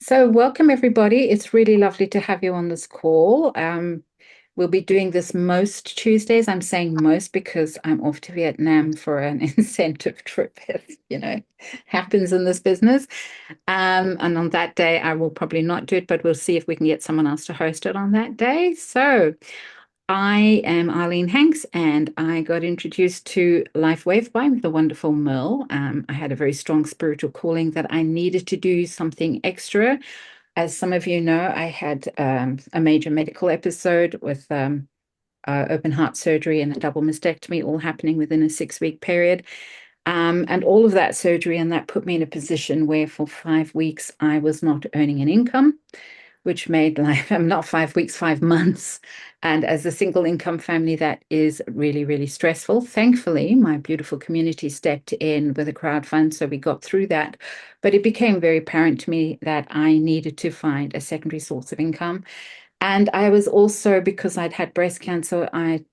So, welcome everybody. It's really lovely to have you on this call. We'll be doing this most Tuesdays. I'm saying most because I'm off to Vietnam for an incentive trip, as happens in this business. And on that day, I will probably not do it, but we'll see if we can get someone else to host it on that day. So, I am Arleen Hanks, and I got introduced to Lifewave by the wonderful Merle. I had a very strong spiritual calling that I needed to do something extra. As some of you know, I had a major medical episode with open heart surgery and a double mastectomy, all happening within a 6-week period. And all of that surgery, and that put me in a position where for 5 weeks I was not earning an income, which made life, I'm not 5 weeks, 5 months. And as a single income family, that is really, really stressful. Thankfully, my beautiful community stepped in with a crowdfund, so we got through that. But it became very apparent to me that I needed to find a secondary source of income. And I was also, because I'd had breast cancer, I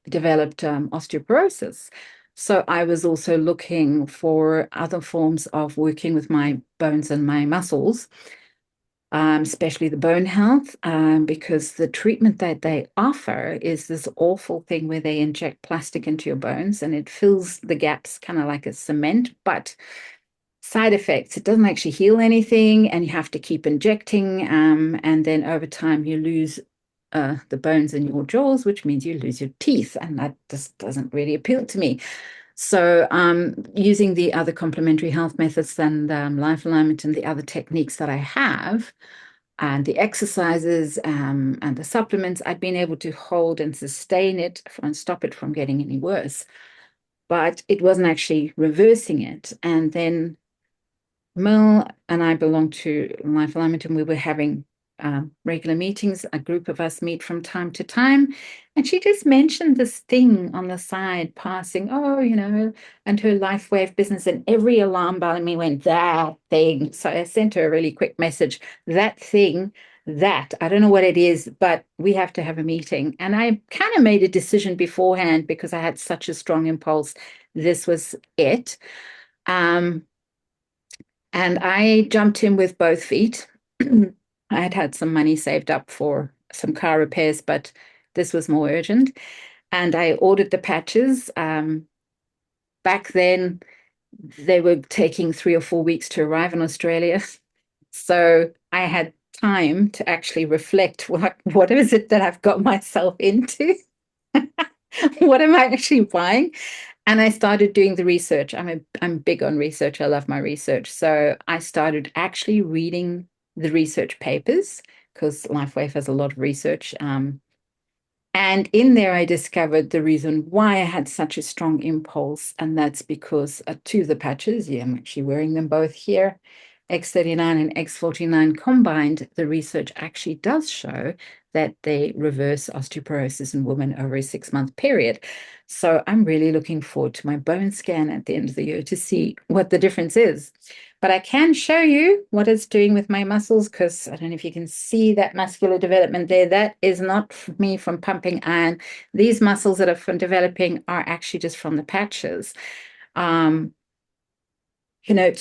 developed osteoporosis. So I was also looking for other forms of working with my bones and my muscles, especially the bone health, because the treatment that they offer is this awful thing where they inject plastic into your bones and it fills the gaps kind of like a cement, but side effects, it doesn't actually heal anything, and you have to keep injecting, and then over time you lose the bones in your jaws, which means you lose your teeth, and that just doesn't really appeal to me. So, using the other complementary health methods and life alignment and the other techniques that I have, and the exercises and the supplements, I've been able to hold and sustain it and stop it from getting any worse. But it wasn't actually reversing it. And then Merle and I belong to Life Alignment, and we were having regular meetings. A group of us meet from time to time. And she just mentioned this thing on the side, passing, and her LifeWave business. And every alarm bell in me went, that thing. So I sent her a really quick message, that thing. That I don't know what it is, but we have to have a meeting. And I kind of made a decision beforehand because I had such a strong impulse. This was it. Um, and I jumped in with both feet. I had some money saved up for some car repairs, but this was more urgent. And I ordered the patches. Back then, they were taking 3 or 4 weeks to arrive in Australia. So I had time to actually reflect what is it that I've got myself into? What am I actually buying? And I started doing the research. I'm big on research. I love my research. So I started actually reading the research papers because LifeWave has a lot of research. And in there, I discovered the reason why I had such a strong impulse. And that's because two of the patches, yeah, I'm actually wearing them both here, X39 and X49 combined, the research actually does show that they reverse osteoporosis in women over a 6-month period. So I'm really looking forward to my bone scan at the end of the year to see what the difference is. But I can show you what it's doing with my muscles because I don't know if you can see that muscular development there. That is not me from pumping iron. These muscles that are from developing are actually just from the patches. 2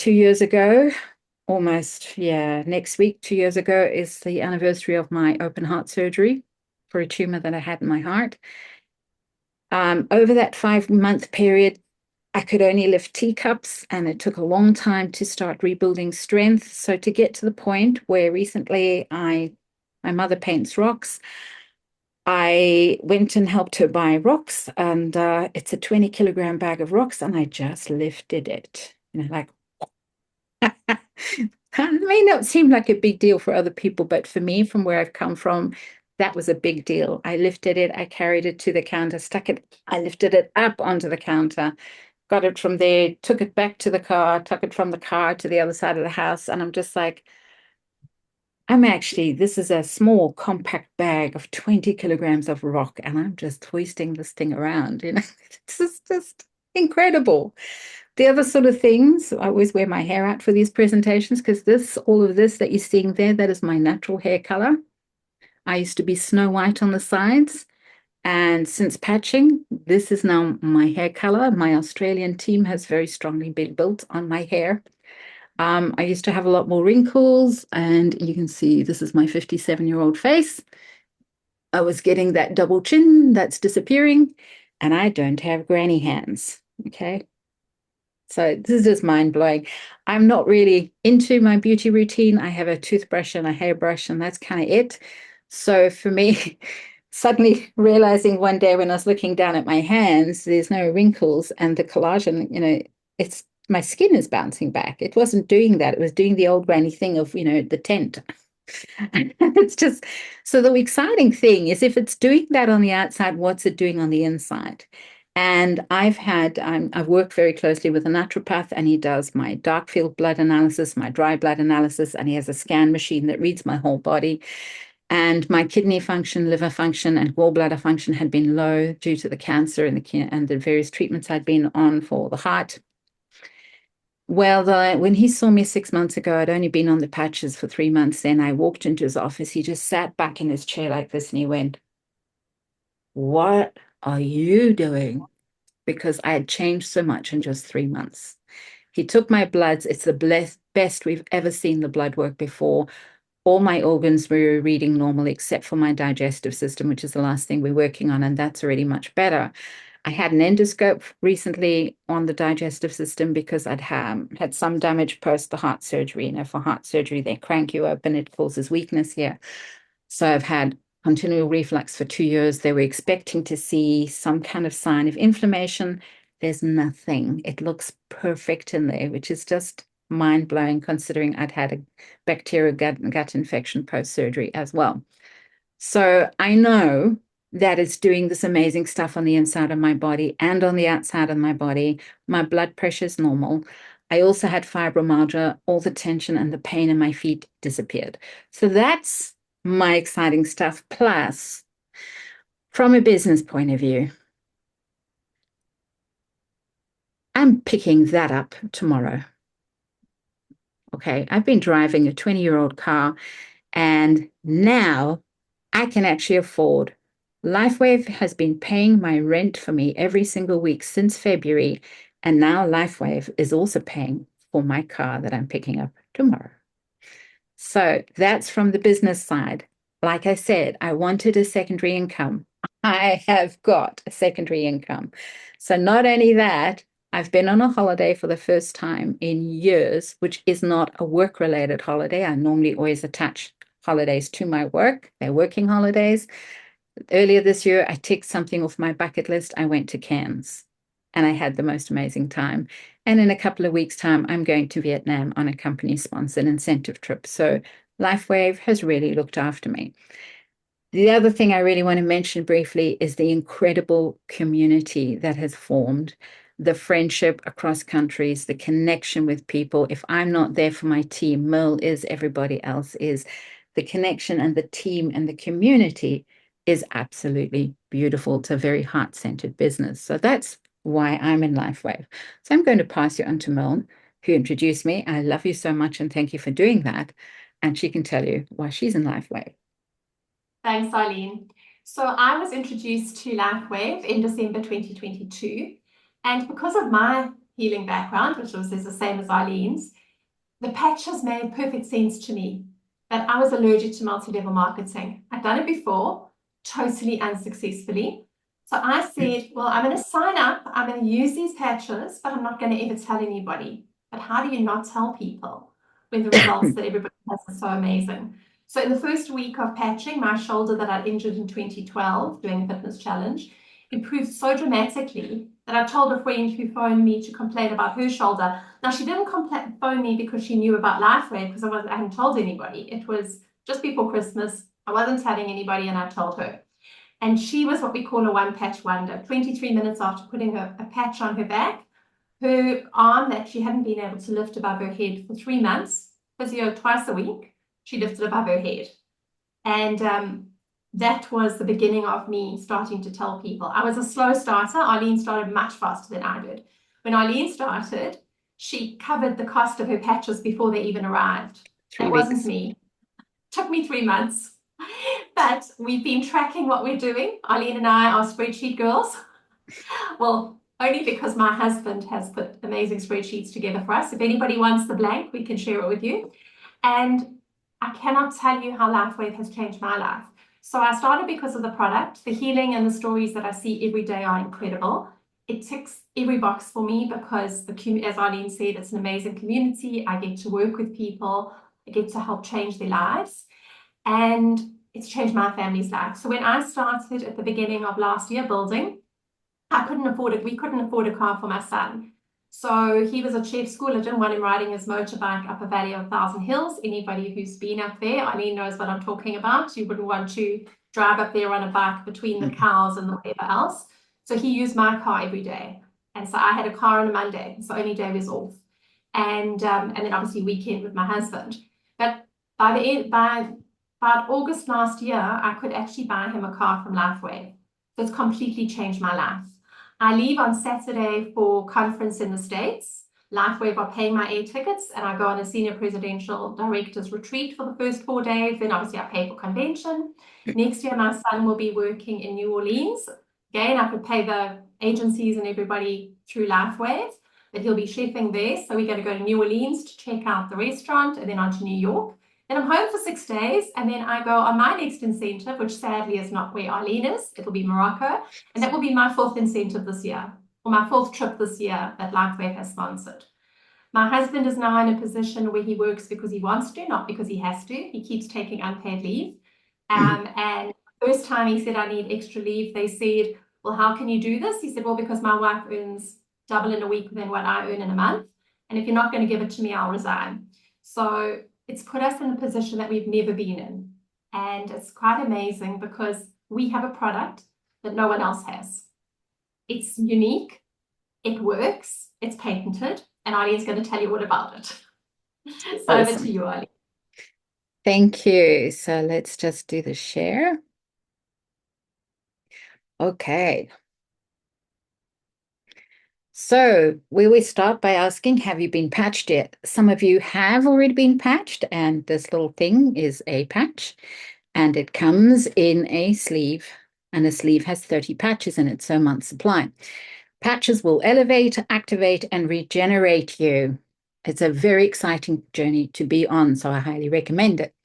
years ago, almost, yeah, next week, 2 years ago, is the anniversary of my open heart surgery for a tumor that I had in my heart. Over that 5-month period, I could only lift teacups, and it took a long time to start rebuilding strength. So to get to the point where recently my mother paints rocks, I went and helped her buy rocks, and it's a 20-kilogram bag of rocks, and I just lifted it, like it may not seem like a big deal for other people, but for me, from where I've come from, that was a big deal. I lifted it, I carried it to the counter, I lifted it up onto the counter, got it from there, took it back to the car, took it from the car to the other side of the house. And I'm just like, this is a small compact bag of 20 kilograms of rock, and I'm just hoisting this thing around, It's just incredible. The other sort of things, I always wear my hair out for these presentations because all of this that you're seeing there, that is my natural hair color. I used to be snow white on the sides. And since patching, this is now my hair color. My Australian team has very strongly been built on my hair. I used to have a lot more wrinkles, and you can see this is my 57-year-old face. I was getting that double chin that's disappearing, and I don't have granny hands. Okay. So this is just mind blowing. I'm not really into my beauty routine. I have a toothbrush and a hairbrush, and that's kind of it. So for me, suddenly realizing one day when I was looking down at my hands, there's no wrinkles and the collagen, it's my skin is bouncing back. It wasn't doing that. It was doing the old granny thing of, the tent. It's just so the exciting thing is if it's doing that on the outside, what's it doing on the inside? And I've worked very closely with a naturopath, and he does my dark field blood analysis, my dry blood analysis, and he has a scan machine that reads my whole body. And my kidney function, liver function, and gallbladder function had been low due to the cancer and the various treatments I'd been on for the heart. Well, when he saw me 6 months ago, I'd only been on the patches for 3 months. Then I walked into his office. He just sat back in his chair like this and he went, "What are you doing?" Because I had changed so much in just 3 months. He took my bloods. It's the best we've ever seen the blood work before. All my organs were reading normal except for my digestive system, which is the last thing we're working on, and that's already much better. I had an endoscope recently on the digestive system because I'd had some damage post the heart surgery. For heart surgery, they crank you open, it causes weakness here. So I've had continual reflux for 2 years. They were expecting to see some kind of sign of inflammation. There's nothing. It looks perfect in there, which is just mind blowing considering I'd had a bacterial gut infection post surgery as well. So I know that it's doing this amazing stuff on the inside of my body and on the outside of my body. My blood pressure is normal. I also had fibromyalgia, all the tension and the pain in my feet disappeared. So that's my exciting stuff. Plus, from a business point of view, I'm picking that up tomorrow. Okay, I've been driving a 20-year-old car, and now I can actually afford. Lifewave has been paying my rent for me every single week since February, and now Lifewave is also paying for my car that I'm picking up tomorrow. So that's from the business side. Like I said, I wanted a secondary income. I have got a secondary income. So not only that, I've been on a holiday for the first time in years, which is not a work-related holiday. I normally always attach holidays to my work. They're working holidays. Earlier this year, I ticked something off my bucket list. I went to Cairns and I had the most amazing time. And in a couple of weeks' time, I'm going to Vietnam on a company-sponsored incentive trip. So Lifewave has really looked after me. The other thing I really want to mention briefly is the incredible community that has formed, the friendship across countries, the connection with people. If I'm not there for my team, Merle is, everybody else is. The connection and the team and the community is absolutely beautiful. It's a very heart-centered business. So that's why I'm in Lifewave. So I'm going to pass you on to Merle, who introduced me. I love you so much and thank you for doing that. And she can tell you why she's in Lifewave. Thanks, Arleen. So I was introduced to Lifewave in December 2022. And because of my healing background, which is the same as Arleen's, the patches made perfect sense to me. But I was allergic to multi-level marketing. I'd done it before, totally unsuccessfully. So I said, well, I'm going to sign up. I'm going to use these patches, but I'm not going to ever tell anybody. But how do you not tell people when the results that everybody has are so amazing? So in the first week of patching, my shoulder that I injured in 2012 doing a fitness challenge improved so dramatically that I told a friend who phoned me to complain about her shoulder. Now, she didn't phone me because she knew about Lifewave because I hadn't told anybody. It was just before Christmas. I wasn't telling anybody, and I told her. And she was what we call a one-patch wonder. 23 minutes after putting a patch on her back, her arm that she hadn't been able to lift above her head for 3 months, physio twice a week, she lifted above her head. And that was the beginning of me starting to tell people. I was a slow starter. Arleen started much faster than I did. When Arleen started, she covered the cost of her patches before they even arrived. It wasn't me. It took me 3 months. But we've been tracking what we're doing. Arleen and I are spreadsheet girls. Well, only because my husband has put amazing spreadsheets together for us. If anybody wants the blank, we can share it with you. And I cannot tell you how Lifewave has changed my life. So I started because of the product. The healing and the stories that I see every day are incredible. It ticks every box for me because, as Arleen said, it's an amazing community. I get to work with people. I get to help change their lives. And it's changed my family's life. So when I started at the beginning of last year building, I couldn't afford it. We couldn't afford a car for my son. So he was at chef school. I didn't want him riding his motorbike up a valley of 1,000 hills. Anybody who's been up there, Eileen knows what I'm talking about. You wouldn't want to drive up there on a bike between the cows and whatever else. So he used my car every day. And so I had a car on a Monday. So only day was off. And then obviously weekend with my husband. But by about August last year, I could actually buy him a car from Lifeway. So it's completely changed my life. I leave on Saturday for conference in the States. Lifewave are paying my air tickets, and I go on a senior presidential directors retreat for the first 4 days. Then obviously I pay for convention. Next year, my son will be working in New Orleans. Again, I could pay the agencies and everybody through Lifewave, but he'll be chefing there. So we're going to go to New Orleans to check out the restaurant and then on to New York. Then I'm home for 6 days, and then I go on my next incentive, which sadly is not where Arleen is. It'll be Morocco, and that will be my fourth incentive this year, or my fourth trip this year that Lifewave has sponsored. My husband is now in a position where he works because he wants to, not because he has to. He keeps taking unpaid leave. And the first time he said, I need extra leave, they said, well, how can you do this? He said, well, because my wife earns double in a week than what I earn in a month. And if you're not going to give it to me, I'll resign. So it's put us in a position that we've never been in. And it's quite amazing because we have a product that no one else has. It's unique, it works, it's patented, and Arleen's going to tell you all about it. So Awesome. over to you, Arleen. Thank you. So let's just do the share. Okay. So we will start by asking, have you been patched yet? Some of you have already been patched, and this little thing is a patch, and it comes in a sleeve, and a sleeve has 30 patches in it, so a month's supply. Patches will elevate, activate, and regenerate you. It's a very exciting journey to be on, so I highly recommend it.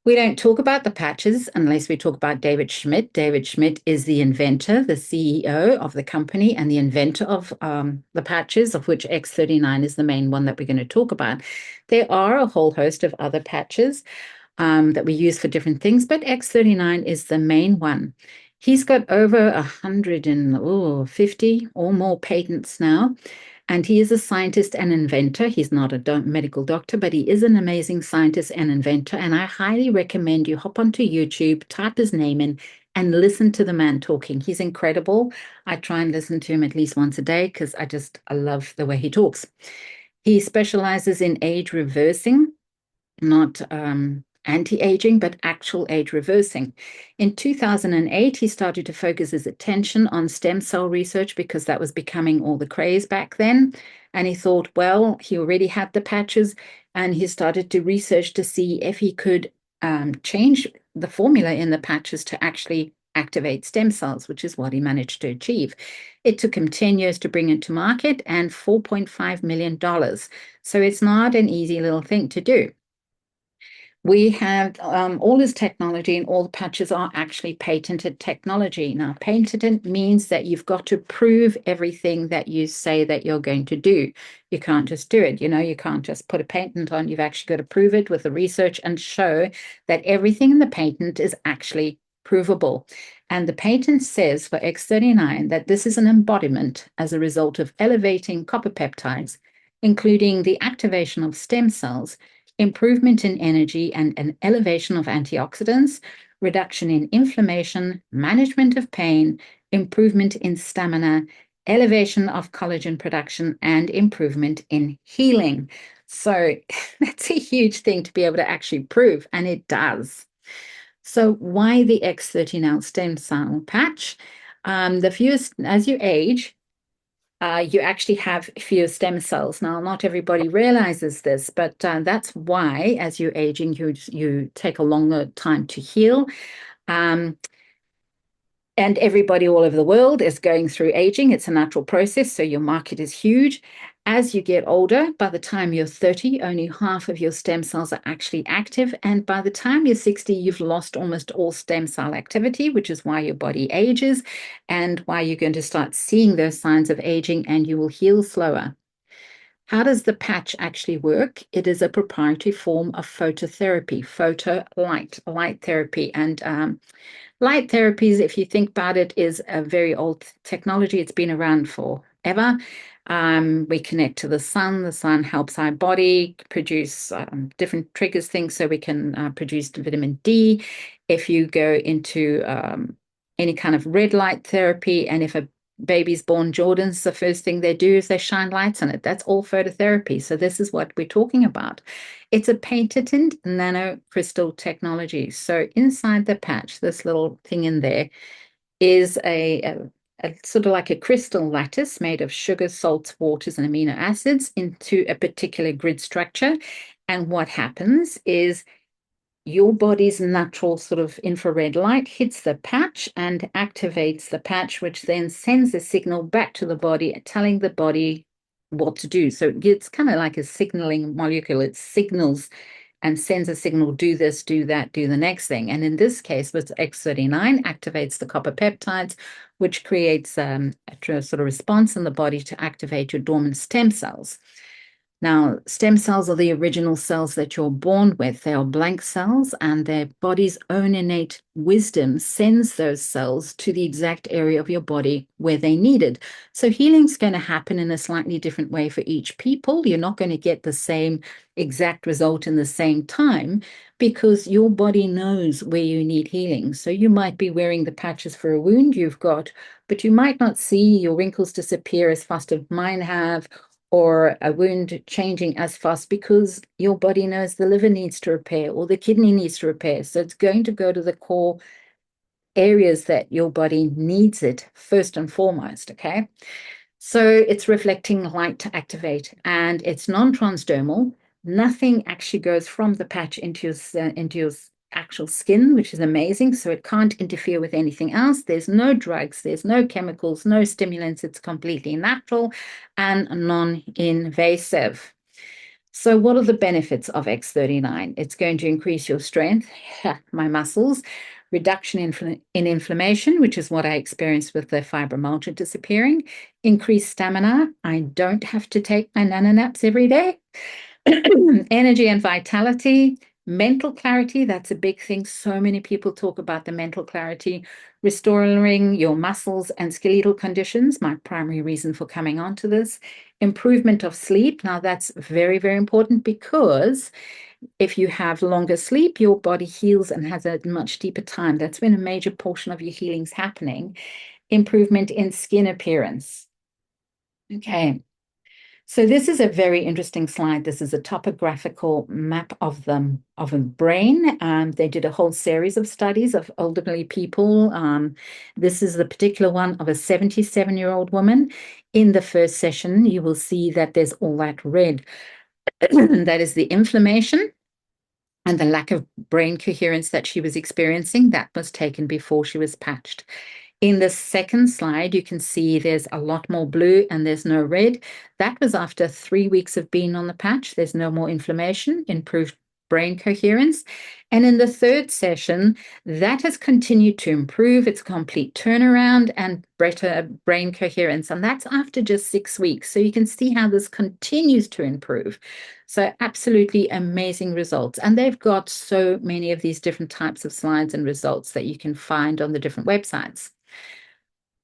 We don't talk about the patches unless we talk about David Schmidt. David Schmidt is the inventor, the CEO of the company, and the inventor of the patches, of which X39 is the main one that we're going to talk about. There are a whole host of other patches that we use for different things, but X39 is the main one. He's got over 150 or more patents now. And he is a scientist and inventor. He's not a medical doctor, but he is an amazing scientist and inventor. And I highly recommend you hop onto YouTube, type his name in, and listen to the man talking. He's incredible. I try and listen to him at least once a day because I love the way he talks. He specializes in age reversing, not anti-aging, but actual age reversing. In 2008, he started to focus his attention on stem cell research because that was becoming all the craze back then. And he thought, well, he already had the patches, and he started to research to see if he could change the formula in the patches to actually activate stem cells, which is what he managed to achieve. It took him 10 years to bring it to market and $4.5 million. So it's not an easy little thing to do. We have all this technology, and all the patches are actually patented technology. Now, patented means that you've got to prove everything that you say that you're going to do. You can't just do it. You can't just put a patent on. You've actually got to prove it with the research and show that everything in the patent is actually provable. And the patent says for X39 that this is an embodiment as a result of elevating copper peptides, including the activation of stem cells, improvement in energy, and an elevation of antioxidants, reduction in inflammation, management of pain, improvement in stamina, elevation of collagen production, and improvement in healing. So that's a huge thing to be able to actually prove, and it does. So why the X39 stem cell patch? The fewest, as you age, you actually have fewer stem cells. Now, not everybody realizes this, but that's why, as you're aging, you take a longer time to heal. And everybody all over the world is going through aging. It's a natural process, so your market is huge. As you get older, by the time you're 30, only half of your stem cells are actually active. And by the time you're 60, you've lost almost all stem cell activity, which is why your body ages and why you're going to start seeing those signs of aging and you will heal slower. How does the patch actually work? It is a proprietary form of phototherapy, light therapy. And light therapies, if you think about it, is a very old technology. It's been around forever. We connect to the sun. The sun helps our body produce different triggers things so we can produce vitamin D. If you go into any kind of red light therapy, and if a baby's born Jordans, the first thing they do is they shine lights on it. That's all phototherapy. So this is what we're talking about. It's a patented nanocrystal technology. So inside the patch, this little thing in there is a sort of like a crystal lattice made of sugars, salts, waters, and amino acids into a particular grid structure. And what happens is your body's natural sort of infrared light hits the patch and activates the patch, which then sends a signal back to the body, telling the body what to do. So it's kind of like a signaling molecule. It signals and sends a signal, do this, do that, do the next thing. And in this case, with X39, activates the copper peptides, which creates a sort of response in the body to activate your dormant stem cells. Now, stem cells are the original cells that you're born with. They are blank cells, and their body's own innate wisdom sends those cells to the exact area of your body where they needed. So healing's going to happen in a slightly different way for each people. You're not going to get the same exact result in the same time because your body knows where you need healing. So you might be wearing the patches for a wound you've got, but you might not see your wrinkles disappear as fast as mine have, or a wound changing as fast because your body knows the liver needs to repair or the kidney needs to repair. So it's going to go to the core areas that your body needs it first and foremost, okay? So it's reflecting light to activate, and it's non-transdermal. Nothing actually goes from the patch into your actual skin, which is amazing. So it can't interfere with anything else. There's no drugs, there's no chemicals, no stimulants. It's completely natural and non-invasive. So what are the benefits of X39? It's going to increase your strength, my muscles, reduction in inflammation, which is what I experienced with the fibromyalgia disappearing, increased stamina. I don't have to take my nano naps every day. Energy and vitality, mental clarity. That's a big thing. So many people talk about the mental clarity, restoring your muscles and skeletal conditions. My primary reason for coming onto this, improvement of sleep. Now that's very, very important because if you have longer sleep, your body heals and has a much deeper time. That's when a major portion of your healing's happening. Improvement in skin appearance. Okay. So this is a very interesting slide. This is a topographical map of a brain. They did a whole series of studies of elderly people. This is the particular one of a 77-year-old woman. In the first session, you will see that there's all that red. That is the inflammation and the lack of brain coherence that she was experiencing. That was taken before she was patched. In the second slide, you can see there's a lot more blue and there's no red. That was after 3 weeks of being on the patch. There's no more inflammation, improved brain coherence. And in the third session, that has continued to improve. It's a complete turnaround and better brain coherence. And that's after just 6 weeks. So you can see how this continues to improve. So absolutely amazing results. And they've got so many of these different types of slides and results that you can find on the different websites.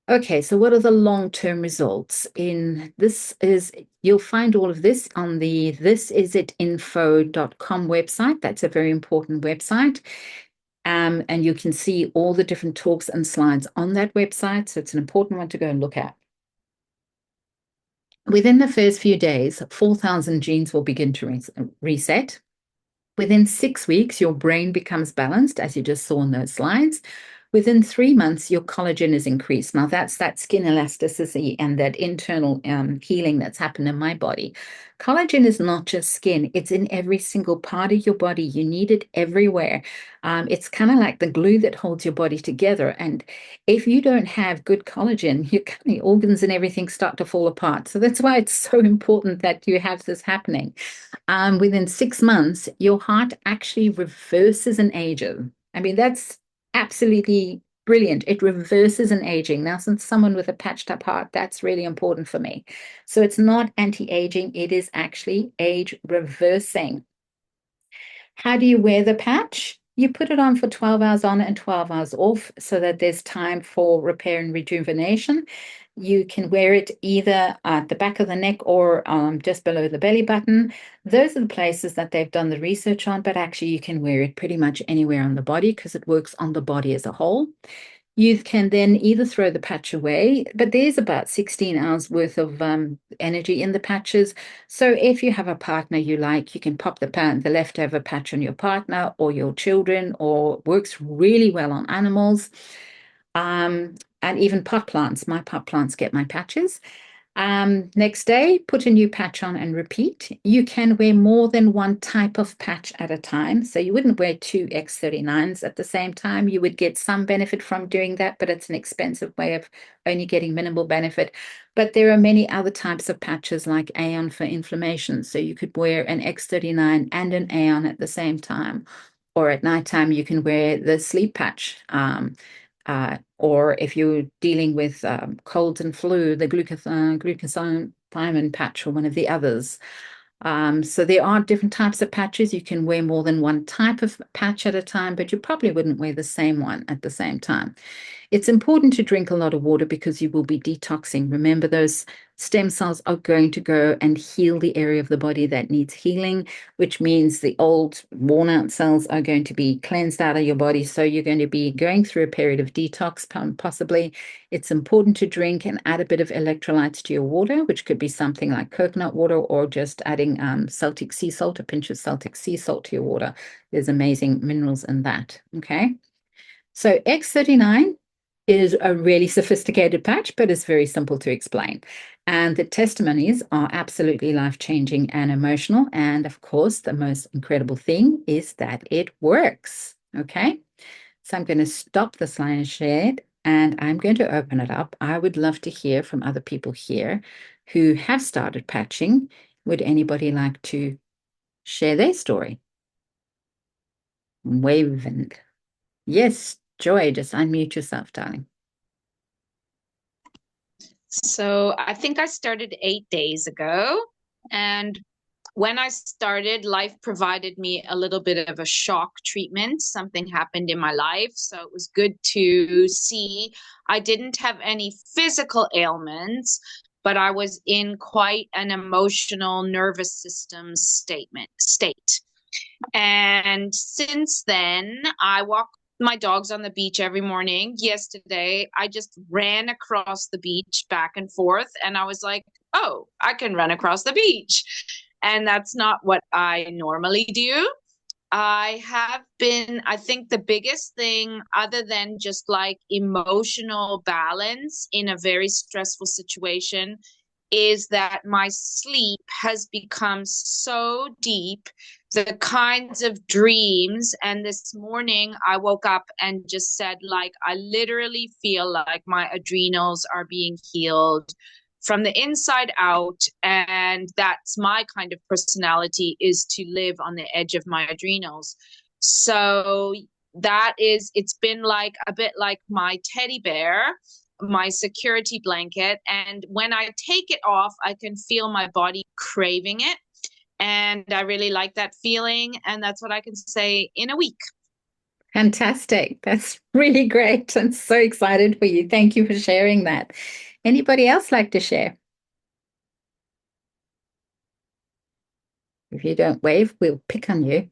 Okay, so what are the long-term results? You'll find all of this on the thisisitinfo.com website. That's a very important website. And you can see all the different talks and slides on that website. So it's an important one to go and look at. Within the first few days, 4,000 genes will begin to reset. Within 6 weeks, your brain becomes balanced, as you just saw in those slides. Within 3 months, your collagen is increased. Now, that's that skin elasticity and that internal healing that's happened in my body. Collagen is not just skin, it's in every single part of your body. You need it everywhere. It's kind of like the glue that holds your body together. And if you don't have good collagen, your kind of organs and everything start to fall apart. So that's why it's so important that you have this happening. Within 6 months, your heart actually reverses an ages. I mean, that's absolutely brilliant. It reverses an aging. Now, since someone with a patched up heart, that's really important for me. So it's not anti-aging, it is actually age reversing. How do you wear the patch? You put it on for 12 hours on and 12 hours off so that there's time for repair and rejuvenation. You can wear it either at the back of the neck or just below the belly button. Those are the places that they've done the research on, but actually you can wear it pretty much anywhere on the body because it works on the body as a whole. You can then either throw the patch away, but there's about 16 hours worth of energy in the patches. So if you have a partner you like, you can pop the leftover patch on your partner or your children, or works really well on animals. And even pot plants. My pot plants get my patches. Next day, put a new patch on and repeat. You can wear more than one type of patch at a time. So you wouldn't wear two X39s at the same time. You would get some benefit from doing that, but it's an expensive way of only getting minimal benefit. But there are many other types of patches like Aeon for inflammation. So you could wear an X39 and an Aeon at the same time. Or at nighttime, you can wear the sleep patch. Or if you're dealing with colds and flu, the glucosamine patch or one of the others. So there are different types of patches. You can wear more than one type of patch at a time, but you probably wouldn't wear the same one at the same time. It's important to drink a lot of water because you will be detoxing. Remember, those stem cells are going to go and heal the area of the body that needs healing, which means the old worn out cells are going to be cleansed out of your body. So you're going to be going through a period of detox, possibly. It's important to drink and add a bit of electrolytes to your water, which could be something like coconut water or just adding Celtic sea salt, a pinch of Celtic sea salt to your water. There's amazing minerals in that. Okay. So X39 is a really sophisticated patch, but it's very simple to explain. And the testimonies are absolutely life-changing and emotional. And of course, the most incredible thing is that it works. Okay. So I'm going to stop this line shared and I'm going to open it up. I would love to hear from other people here who have started patching. Would anybody like to share their story? Waving. Yes, Joy, just unmute yourself, darling. So I think I started 8 days ago. And when I started, life provided me a little bit of a shock treatment. Something happened in my life. So it was good to see I didn't have any physical ailments, but I was in quite an emotional nervous system state. And since then, I walk my dogs on the beach every morning. Yesterday, I just ran across the beach back and forth, and I was like, oh, I can run across the beach. And that's not what I normally do. I think the biggest thing, other than just like emotional balance in a very stressful situation, is that my sleep has become so deep, the kinds of dreams. And this morning I woke up and just said, like, I literally feel like my adrenals are being healed from the inside out. And that's my kind of personality, is to live on the edge of my adrenals. So it's been like a bit like my teddy bear, my security blanket. And when I take it off, I can feel my body craving it. And I really like that feeling. And that's what I can say in a week. Fantastic. That's really great. I'm so excited for you. Thank you for sharing that. Anybody else like to share? If you don't wave, we'll pick on you.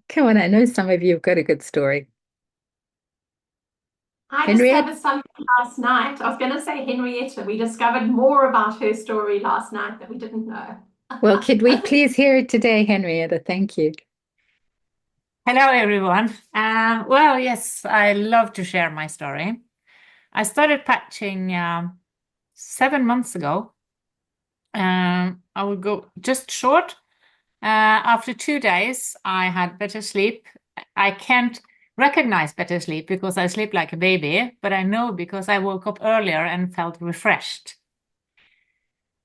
Come on, I know some of you have got a good story. I Henriette? discovered something last night. I was going to say Henrietta. We discovered more about her story last night that we didn't know. Well, could we please hear it today, Henrietta? Thank you. Hello, everyone. Well, yes, I love to share my story. I started patching 7 months ago. I will go just short. After 2 days, I had better sleep. I can't recognize better sleep because I sleep like a baby, but I know because I woke up earlier and felt refreshed.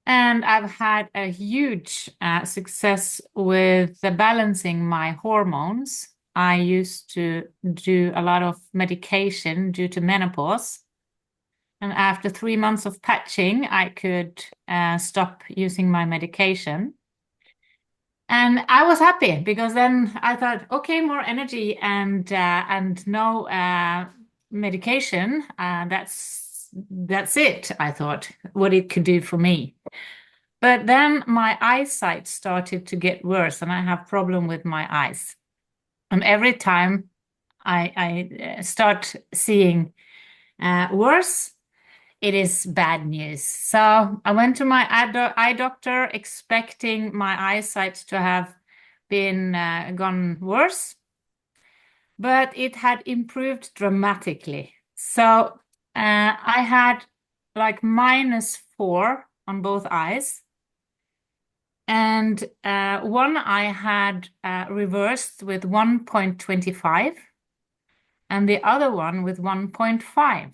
And I've had a huge success with balancing my hormones. I used to do a lot of medication due to menopause. And after 3 months of patching, I could stop using my medication. And I was happy because then I thought, okay, more energy and no medication. That's it, I thought, what it could do for me. But then my eyesight started to get worse, and I have problem with my eyes. And every time I start seeing worse, it is bad news. So I went to my eye doctor expecting my eyesight to have been gone worse, but it had improved dramatically. So I had like -4 on both eyes. And one I had reversed with 1.25 and the other one with 1.5.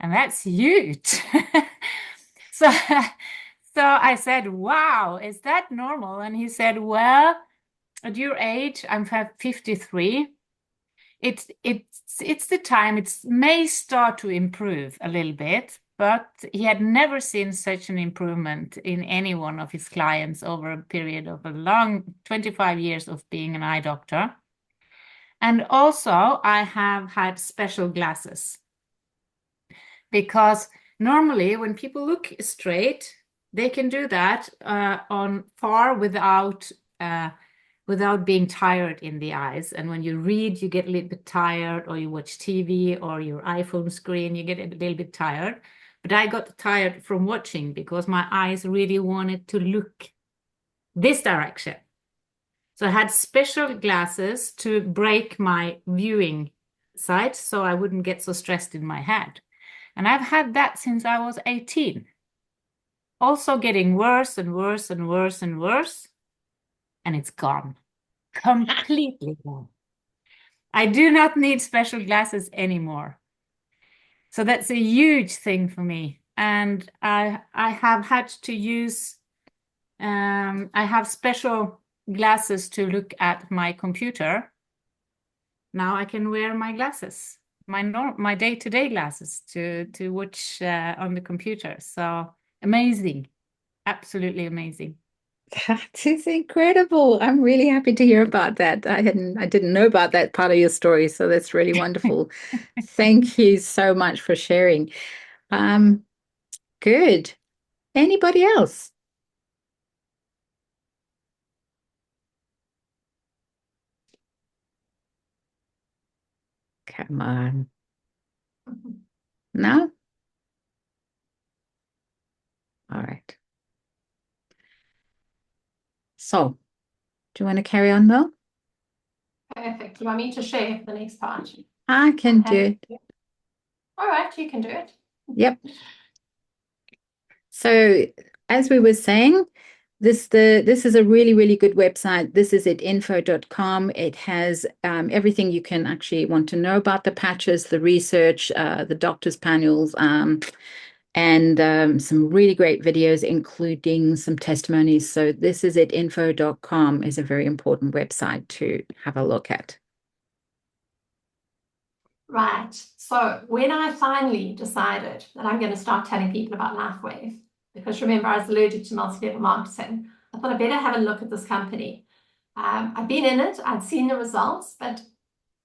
And that's huge. So, so I said, wow, is that normal? And he said, well, at your age, I'm 53. It's the time. It may start to improve a little bit, but he had never seen such an improvement in any one of his clients over a period of a long 25 years of being an eye doctor. And also, I have had special glasses because normally when people look straight, they can do that on far without being tired in the eyes. And when you read, you get a little bit tired, or you watch TV or your iPhone screen, you get a little bit tired. But I got tired from watching because my eyes really wanted to look this direction. So I had special glasses to break my viewing sight so I wouldn't get so stressed in my head. And I've had that since I was 18. Also getting worse and worse and worse and worse. And it's gone. Completely gone. I do not need special glasses anymore. So that's a huge thing for me. And I have had to use, I have special glasses to look at my computer. Now I can wear my glasses, my day-to-day glasses to watch on the computer. So amazing, absolutely amazing. That is incredible. I'm really happy to hear about that. I didn't know about that part of your story, so that's really wonderful. Thank you so much for sharing. Good. Anybody else? Come on. No? All right. So, do you want to carry on, Mel? Perfect. You want me to share the next part? I can do it. All right, you can do it. Yep. So, as we were saying, this is a really, really good website. This is at info.com. It has everything you can actually want to know about the patches, the research, the doctor's panels, and some really great videos, including some testimonies. So this is at info.com is a very important website to have a look at. Right. So when I finally decided that I'm going to start telling people about Lifewave, because remember, I was allergic to multi-level marketing, I thought I better have a look at this company. I've been in it, I'd seen the results, but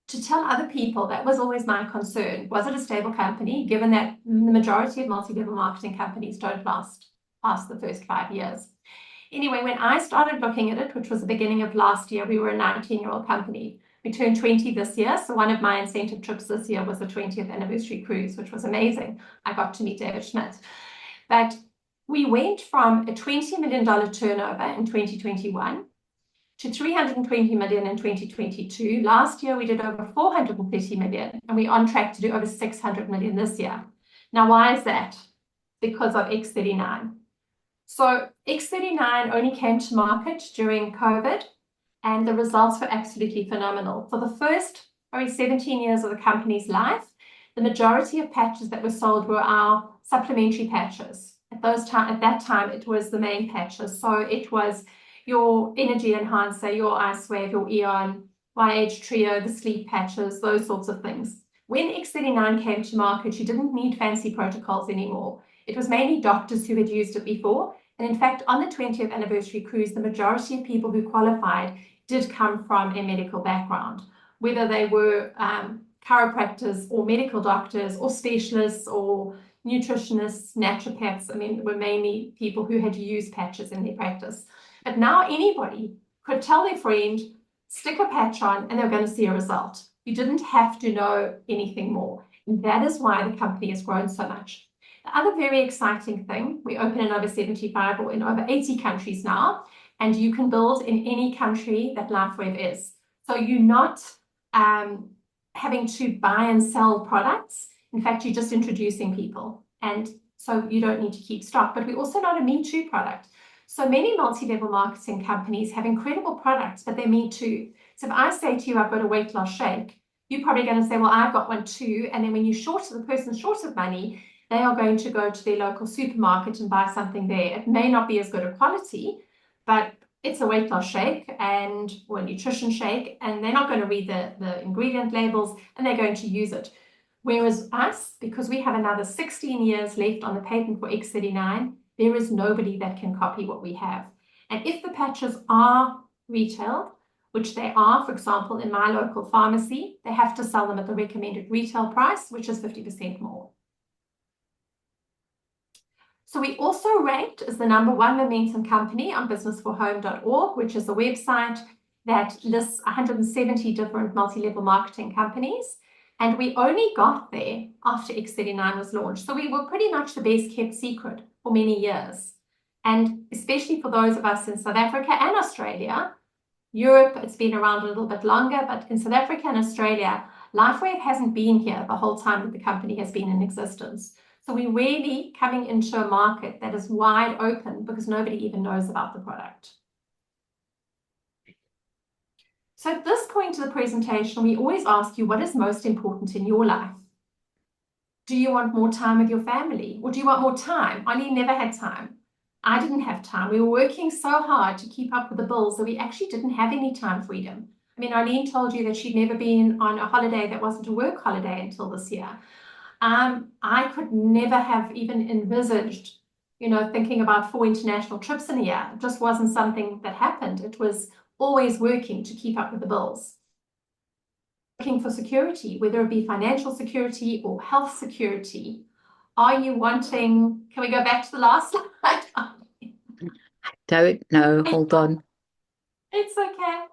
to tell other people, that was always my concern. Was it a stable company, given that the majority of multi-level marketing companies don't last past the first 5 years? Anyway, when I started looking at it, which was the beginning of last year, we were a 19-year-old company. We turned 20 this year, so one of my incentive trips this year was the 20th anniversary cruise, which was amazing. I got to meet David Schmidt. But we went from a $20 million turnover in 2021 to 320 million in 2022. Last year, we did over 430 million, and we're on track to do over 600 million this year. Now, why is that? Because of X39. So X39 only came to market during COVID, and the results were absolutely phenomenal. For the first probably 17 years of the company's life, the majority of patches that were sold were our supplementary patches. At that time, it was the main patches. So it was your Energy Enhancer, your Icewave, your Eon, YH Trio, the sleep patches, those sorts of things. When X39 came to market, you didn't need fancy protocols anymore. It was mainly doctors who had used it before. And in fact, on the 20th anniversary cruise, the majority of people who qualified did come from a medical background, whether they were chiropractors or medical doctors or specialists or nutritionists, naturopaths. I mean, were mainly people who had used patches in their practice. But now anybody could tell their friend, stick a patch on, and they're going to see a result. You didn't have to know anything more. And that is why the company has grown so much. The other very exciting thing, we open in over 75 or in over 80 countries now, and you can build in any country that Lifewave is. So you're not having to buy and sell products. In fact, you're just introducing people. And so you don't need to keep stock. But we're also not a Me Too product. So many multi-level marketing companies have incredible products, but they're Me Too. So if I say to you, I've got a weight loss shake, you're probably going to say, well, I've got one too. And then when the person's short of money, they are going to go to their local supermarket and buy something there. It may not be as good a quality, but it's a weight loss shake or a nutrition shake, and they're not going to read the ingredient labels, and they're going to use it. Whereas us, because we have another 16 years left on the patent for X39, there is nobody that can copy what we have. And if the patches are retailed, which they are, for example, in my local pharmacy, they have to sell them at the recommended retail price, which is 50% more. So we also ranked as the #1 momentum company on businessforhome.org, which is a website that lists 170 different multi-level marketing companies. And we only got there after X39 was launched. So we were pretty much the best kept secret for many years. And especially for those of us in South Africa and Australia, Europe, it's been around a little bit longer, but in South Africa and Australia, Lifewave hasn't been here the whole time that the company has been in existence. So we're really coming into a market that is wide open because nobody even knows about the product. So at this point of the presentation, we always ask you, what is most important in your life? Do you want more time with your family? Or do you want more time? Arleen never had time. I didn't have time. We were working so hard to keep up with the bills that we actually didn't have any time freedom. I mean, Arleen told you that she'd never been on a holiday that wasn't a work holiday until this year. I could never have even envisaged, thinking about 4 international trips in a year. It just wasn't something that happened. It was always working to keep up with the bills. Looking for security, whether it be financial security or health security. Are you wanting, can we go back to the last slide? I don't know. Hold on. It's okay.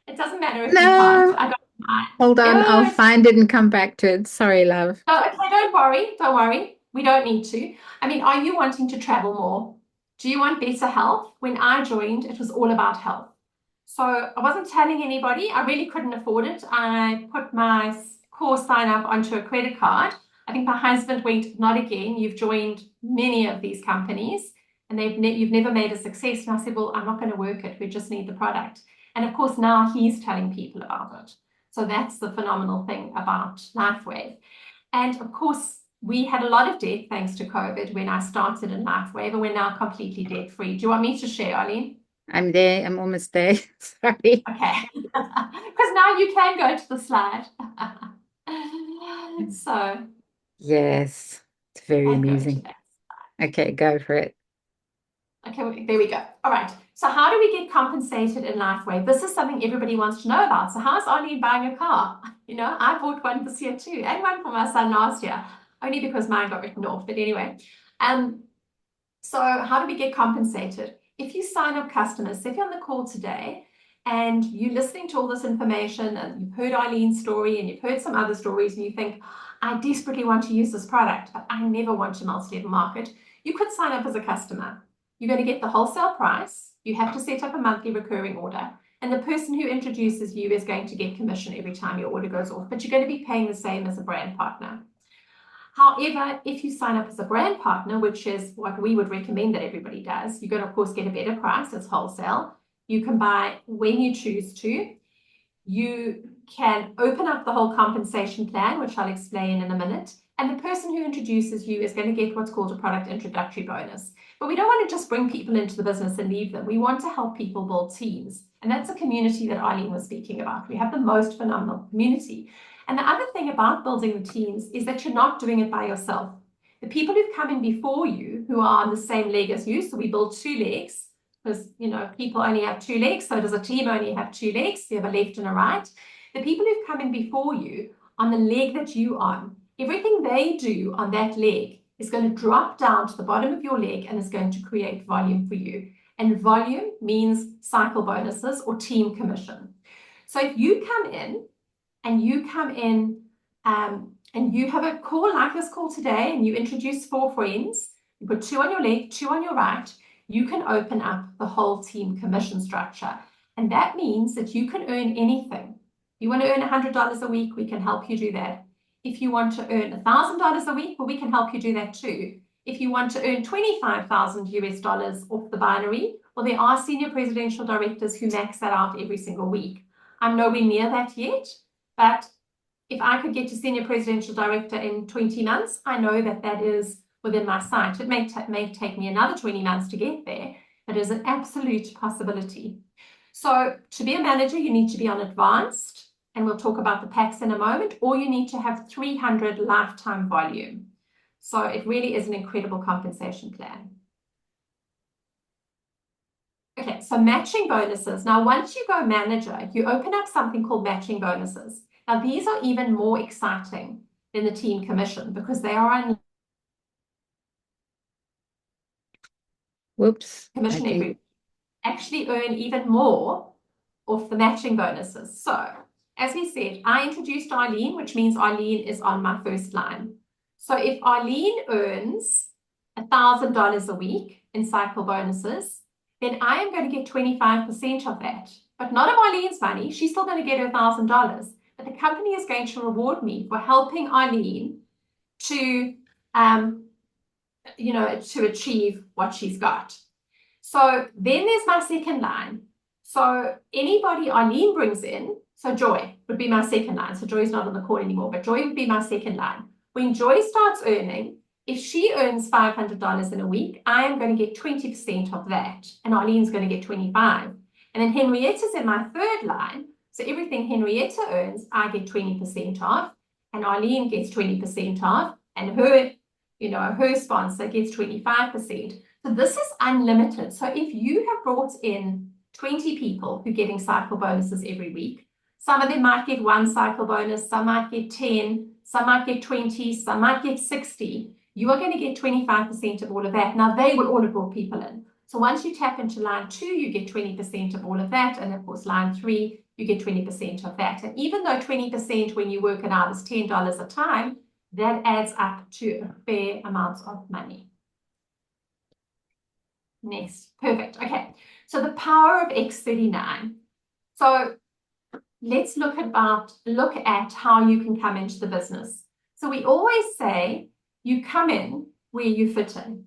It doesn't matter if No. you can't. I got mine. Hold on. Good. I'll find it and come back to it. Sorry, love. No, okay, don't worry. Don't worry. We don't need to. I mean, are you wanting to travel more? Do you want better health? When I joined, it was all about health. So I wasn't telling anybody. I really couldn't afford it. I put my course sign up onto a credit card. I think my husband went, not again. You've joined many of these companies and you've never made a success. And I said, well, I'm not going to work it. We just need the product. And of course, now he's telling people about it. So that's the phenomenal thing about Lifewave. And of course, we had a lot of debt thanks to COVID when I started in Lifewave, and we're now completely debt free. Do you want me to share, Arleen? I'm there. I'm almost there. Sorry. Okay. Because now you can go to the slide. So. Yes. It's very And go to amusing. that. Okay, go for it. Okay, there we go. All right. So how do we get compensated in Lifewave? This is something everybody wants to know about. So how's Arleen buying a car? I bought one this year too, and one for my son last year, only because mine got written off. But anyway, so how do we get compensated? If you sign up customers, so if you're on the call today and you're listening to all this information and you've heard Arleen's story and you've heard some other stories and you think, I desperately want to use this product, but I never want to multi-level market, you could sign up as a customer. You're going to get the wholesale price. You have to set up a monthly recurring order. And the person who introduces you is going to get commission every time your order goes off, but you're going to be paying the same as a brand partner. However, if you sign up as a brand partner, which is what we would recommend that everybody does, you're going to, of course, get a better price. It's wholesale. You can buy when you choose to. You can open up the whole compensation plan, which I'll explain in a minute. And the person who introduces you is going to get what's called a product introductory bonus. But we don't want to just bring people into the business and leave them. We want to help people build teams. And that's a community that Arleen was speaking about. We have the most phenomenal community. And the other thing about building the teams is that you're not doing it by yourself. The people who've come in before you, who are on the same leg as you, so we build two legs, because, you know, people only have two legs, so does a team only have two legs? You have a left and a right. The people who've come in before you, on the leg that you're on, everything they do on that leg is going to drop down to the bottom of your leg and is going to create volume for you. And volume means cycle bonuses or team commission. So if you come in and you have a call like this call today and you introduce 4 friends, you put 2 on your leg, 2 on your right, you can open up the whole team commission structure. And that means that you can earn anything. You want to earn $100 a week, we can help you do that. If you want to earn $1,000 a week, well, we can help you do that too. If you want to earn $25,000 US off the binary, well, there are senior presidential directors who max that out every single week. I'm nowhere near that yet, but if I could get to senior presidential director in 20 months, I know that that is within my sight. It may take me another 20 months to get there, but it is an absolute possibility. So to be a manager, you need to be on advanced, and we'll talk about the packs in a moment, or you need to have 300 lifetime volume. So it really is an incredible compensation plan. Okay, so matching bonuses. Now, once you go manager, you open up something called matching bonuses. Now, these are even more exciting than the team commission because they are on commission every week. Actually earn even more off the matching bonuses. So, as we said, I introduced Arleen, which means Arleen is on my first line. So if Arleen earns $1,000 a week in cycle bonuses, then I am going to get 25% of that. But not of Arleen's money. She's still going to get her $1,000. But the company is going to reward me for helping Arleen to, to achieve what she's got. So then there's my second line. So anybody Arleen brings in, so Joy would be my second line. So Joy's not on the call anymore, but Joy would be my second line. When Joy starts earning, if she earns $500 in a week, I am going to get 20% of that, and Arleen's going to get 25. And then Henrietta's in my third line. So everything Henrietta earns, I get 20% of, and Arleen gets 20% of, and her sponsor gets 25%. So this is unlimited. So if you have brought in 20 people who are getting cycle bonuses every week, some of them might get 1 cycle bonus, some might get 10, some might get 20, some might get 60. You are going to get 25% of all of that. Now, they will all have brought people in. So once you tap into line 2, you get 20% of all of that. And of course, line 3, you get 20% of that. And even though 20% when you work it out is $10 a time, that adds up to a fair amount of money. Next, perfect. Okay, so the power of X39. So let's look at how you can come into the business. So we always say you come in where you fit in.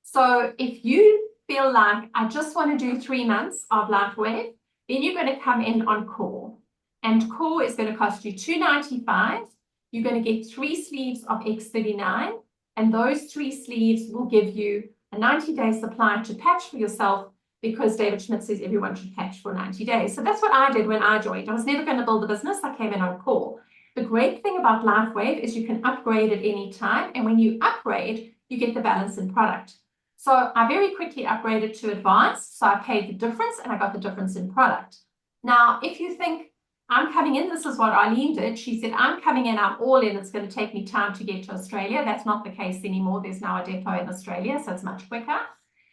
So if you feel like I just want to do 3 months of Lifewave, then you're going to come in on core. And core is going to cost you $2.95. You're going to get 3 sleeves of X39, and those 3 sleeves will give you a 90-day supply to patch for yourself, because David Schmidt says everyone should patch for 90 days. So that's what I did when I joined. I was never going to build a business. I came in on core. The great thing about Lifewave is you can upgrade at any time. And when you upgrade, you get the balance in product. So I very quickly upgraded to advanced. So I paid the difference and I got the difference in product. Now, if you think I'm coming in, this is what Arleen did. She said, I'm coming in, I'm all in. It's going to take me time to get to Australia. That's not the case anymore. There's now a depot in Australia, so it's much quicker.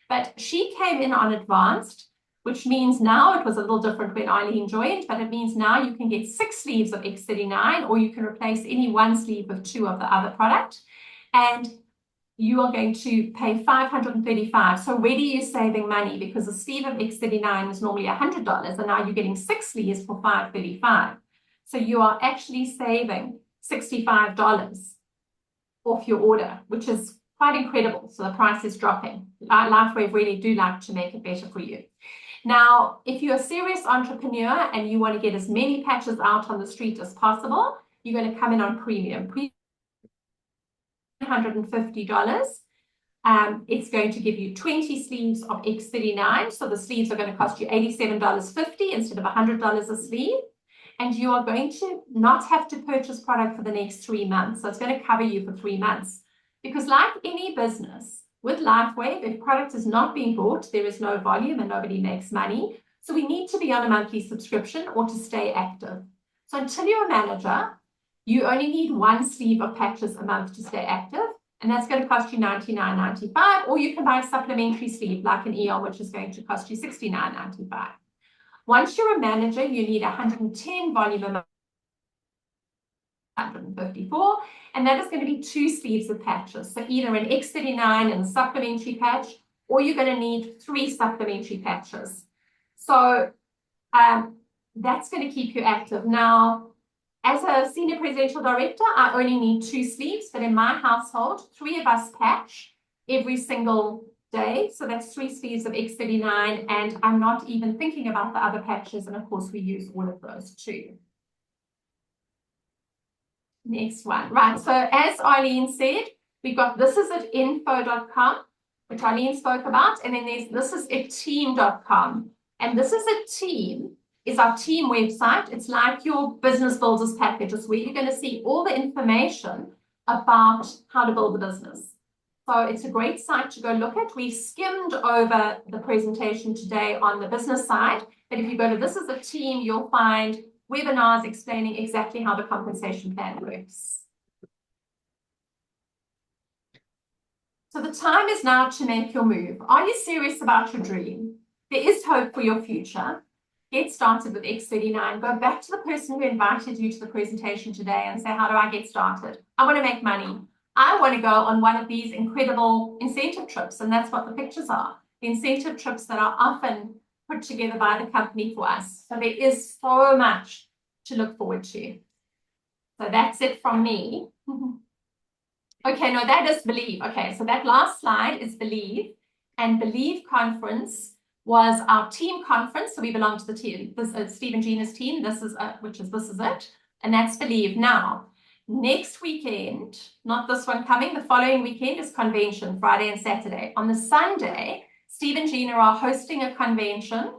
But she came in on advanced, which means now it was a little different when Arleen joined, but it means now you can get 6 sleeves of X39, or you can replace any 1 sleeve with 2 of the other product. And you are going to pay $535. So already you're saving money because a sleeve of X39 is normally $100, and now you're getting 6 sleeves for $535. So you are actually saving $65 off your order, which is quite incredible. So the price is dropping. Lifewave really do like to make it better for you. Now, if you're a serious entrepreneur and you want to get as many patches out on the street as possible, you're going to come in on premium. $150. It's going to give you 20 sleeves of X39. So the sleeves are going to cost you $87.50 instead of $100 a sleeve. And you are going to not have to purchase product for the next 3 months. So it's going to cover you for 3 months. Because like any business, with Lifewave, if product is not being bought, there is no volume and nobody makes money. So we need to be on a monthly subscription or to stay active. So until you're a manager, you only need 1 sleeve of patches a month to stay active. And that's going to cost you $99.95. Or you can buy a supplementary sleeve like an EL, which is going to cost you $69.95. Once you're a manager, you need 110 volume a month, 154, and that is going to be 2 sleeves of patches. So either an X39 and a supplementary patch, or you're going to need 3 supplementary patches. So that's going to keep you active. Now, as a senior presidential director, I only need 2 sleeves, but in my household, 3 of us patch every single day. So that's 3 sleeves of X39, and I'm not even thinking about the other patches. And of course, we use all of those too. Next one. Right. So as Arleen said, we've got this is at info.com, which Arleen spoke about. And then there's this is at team.com. And this is a team, is our team website. It's like your business builders package. It's where you're going to see all the information about how to build a business. So it's a great site to go look at. We skimmed over the presentation today on the business side, but if you go to This is a Team, you'll find webinars explaining exactly how the compensation plan works. So the time is now to make your move. Are you serious about your dream? There is hope for your future. Get started with X39. Go back to the person who invited you to the presentation today and say, how do I get started? I want to make money. I want to go on one of these incredible incentive trips, and that's what the pictures are. The incentive trips that are often put together by the company for us. So there is so much to look forward to. So that's it from me. Okay, no, that is Believe. Okay, so that last slide is Believe. And Believe conference was our team conference. So we belong to the team, this Steve and Gina's team. This is This Is It. And that's Believe. Now, next weekend, not this one coming, the following weekend is convention, Friday and Saturday. On the Sunday, Steve and Gina are hosting a convention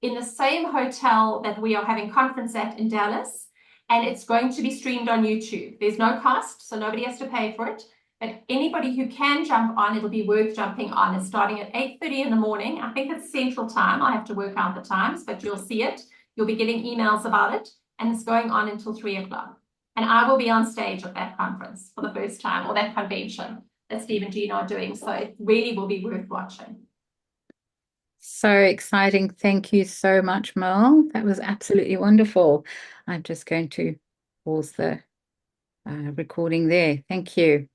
in the same hotel that we are having conference at in Dallas. And it's going to be streamed on YouTube. There's no cost, so nobody has to pay for it. But anybody who can jump on, it'll be worth jumping on. It's starting at 8:30 in the morning. I think it's Central Time. I have to work out the times, but you'll see it. You'll be getting emails about it. And it's going on until 3 o'clock. And I will be on stage at that conference for the first time, or that convention that Steve and Gina are doing. So it really will be worth watching. So exciting. Thank you so much, Merle. That was absolutely wonderful. I'm just going to pause the recording there. Thank you.